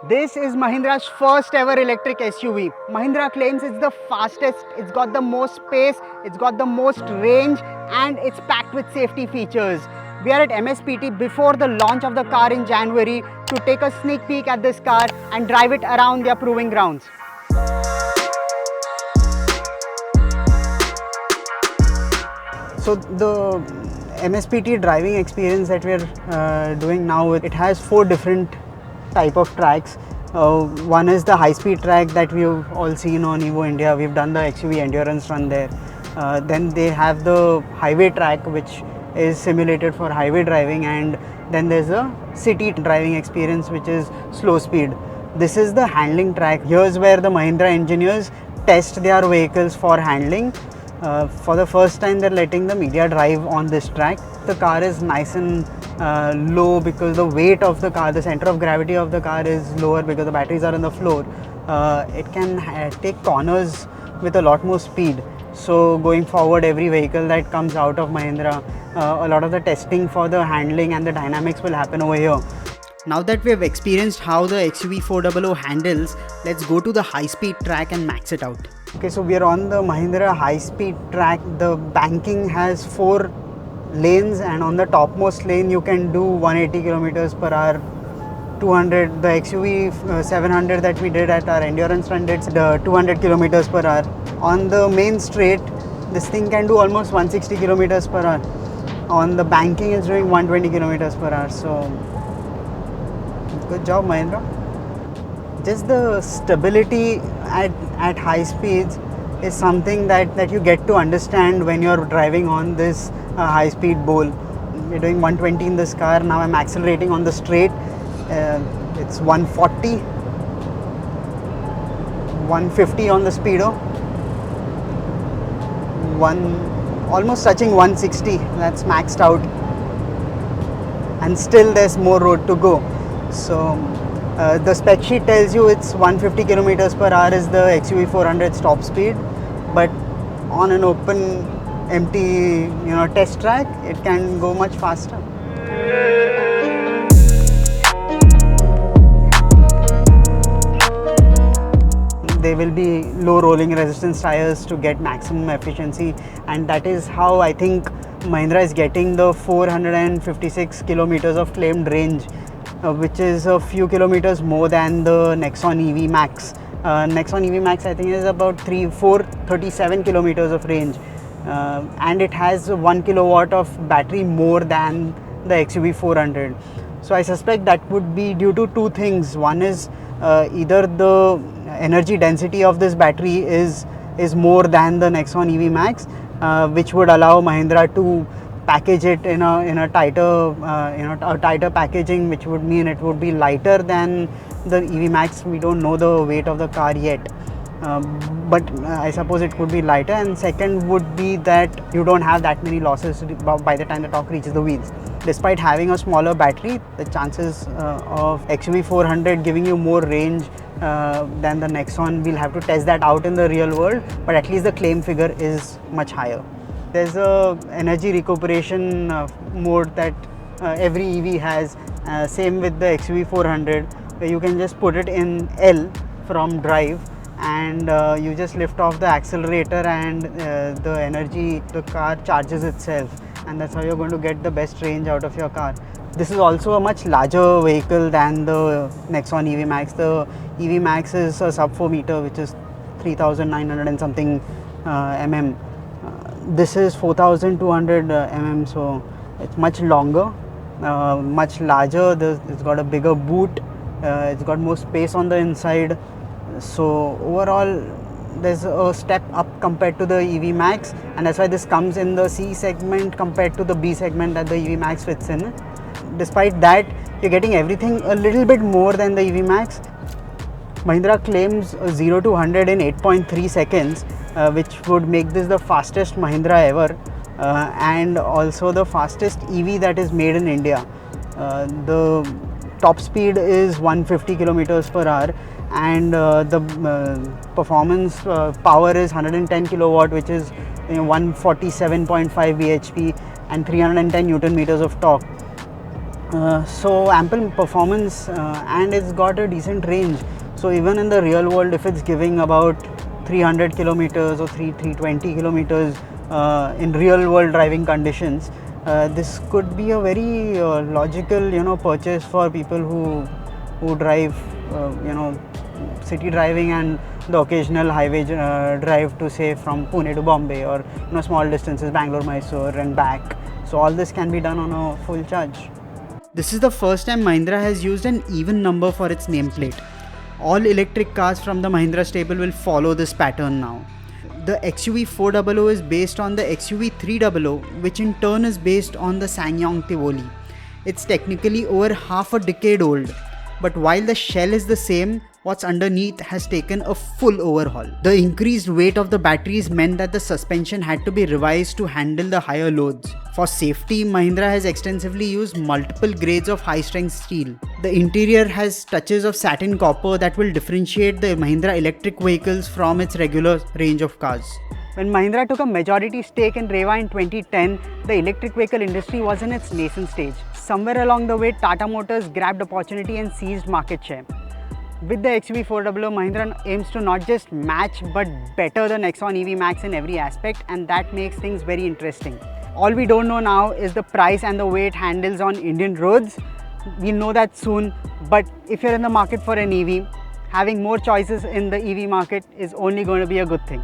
This is Mahindra's first ever electric SUV. Mahindra claims it's the fastest, it's got the most space, it's got the most range, and it's packed with safety features. We are at MSPT before the launch of the car in January to take a sneak peek at this car and drive it around their proving grounds. So the MSPT driving experience that we're doing now, it has 4 different type of tracks. One is the high-speed track that we've all seen on Evo India. We've done the XUV endurance run there. Then they have the highway track, which is simulated for highway driving, and then there's a city driving experience, which is slow speed. This is the handling track. Here's where the Mahindra engineers test their vehicles for handling. For the first time, they're letting the media drive on this track. The car is nice and low because the weight of the car, the center of gravity of the car is lower because the batteries are on the floor. It can take corners with a lot more speed. So going forward, every vehicle that comes out of Mahindra, a lot of the testing for the handling and the dynamics will happen over here. Now that we have experienced how the XUV400 handles, let's go to the high-speed track and max it out. Okay, so we are on the Mahindra high-speed track. The banking has 4 lanes, and on the topmost lane you can do 180 kilometers per hour. 200, the XUV400 that we did at our endurance run did 200 kilometers per hour. On the main straight, this thing can do almost 160 kilometers per hour. On the banking, it's doing 120 kilometers per hour. So good job, Mahindra. Just the stability at high speeds is something that you get to understand when you're driving on this high speed bowl. We're doing 120 in this car. Now I'm accelerating on the straight. It's 140, 150 on the speedo, almost touching 160. That's maxed out, and still there's more road to go. So the spec sheet tells you it's 150 kilometers per hour is the XUV400 top speed, but on an open, empty, test track, it can go much faster. There will be low rolling resistance tires to get maximum efficiency, and that is how I think Mahindra is getting the 456 kilometers of claimed range, which is a few kilometers more than the Nexon EV Max. Nexon EV Max I think is about 437 kilometers of range, and it has 1 kilowatt of battery more than the XUV400. So I suspect that would be due to 2 things. One is either the energy density of this battery is more than the Nexon EV Max, which would allow Mahindra to package it in a tighter tighter packaging, which would mean it would be lighter than the EV Max. We don't know the weight of the car yet, but I suppose it could be lighter. And second would be that you don't have that many losses by the time the torque reaches the wheels. Despite having a smaller battery, the chances of XUV400 giving you more range than the Nexon, we'll have to test that out in the real world, but at least the claim figure is much higher. There's a energy recuperation mode that every EV has, same with the XUV400, where you can just put it in L from drive, and you just lift off the accelerator, and the car charges itself, and that's how you're going to get the best range out of your car. This is also a much larger vehicle than the Nexon EV Max. The EV Max is a sub 4 meter, which is 3,900 and something mm. This is 4,200 mm, so it's much longer, much larger. It's got a bigger boot, it's got more space on the inside. So overall, there's a step up compared to the EV Max, and that's why this comes in the C segment compared to the B segment that the EV Max fits in. Despite that, you're getting everything a little bit more than the EV Max. Mahindra claims 0 to 100 in 8.3 seconds, which would make this the fastest Mahindra ever, and also the fastest EV that is made in India. The top speed is 150 kilometers per hour, and the performance power is 110 kilowatt, which is 147.5 bhp and 310 newton meters of torque. So ample performance and it's got a decent range. So even in the real world, if it's giving about 300 kilometers or 320 kilometers in real world driving conditions, this could be a very logical purchase for people who drive city driving and the occasional highway drive to say from Pune to Bombay, or small distances Bangalore Mysore and back. So all this can be done on a full charge. This is the first time Mahindra has used an even number for its nameplate. All electric cars from the Mahindra stable will follow this pattern now. The XUV400 is based on the XUV300, which in turn is based on the SsangYong Tivoli. It's technically over half a decade old, but while the shell is the same, what's underneath has taken a full overhaul. The increased weight of the batteries meant that the suspension had to be revised to handle the higher loads. For safety, Mahindra has extensively used multiple grades of high-strength steel. The interior has touches of satin copper that will differentiate the Mahindra electric vehicles from its regular range of cars. When Mahindra took a majority stake in Reva in 2010, the electric vehicle industry was in its nascent stage. Somewhere along the way, Tata Motors grabbed opportunity and seized market share. With the XUV400, Mahindra aims to not just match but better the Nexon EV Max in every aspect, and that makes things very interesting. All we don't know now is the price and the way it handles on Indian roads. We'll know that soon, but if you're in the market for an EV, having more choices in the EV market is only going to be a good thing.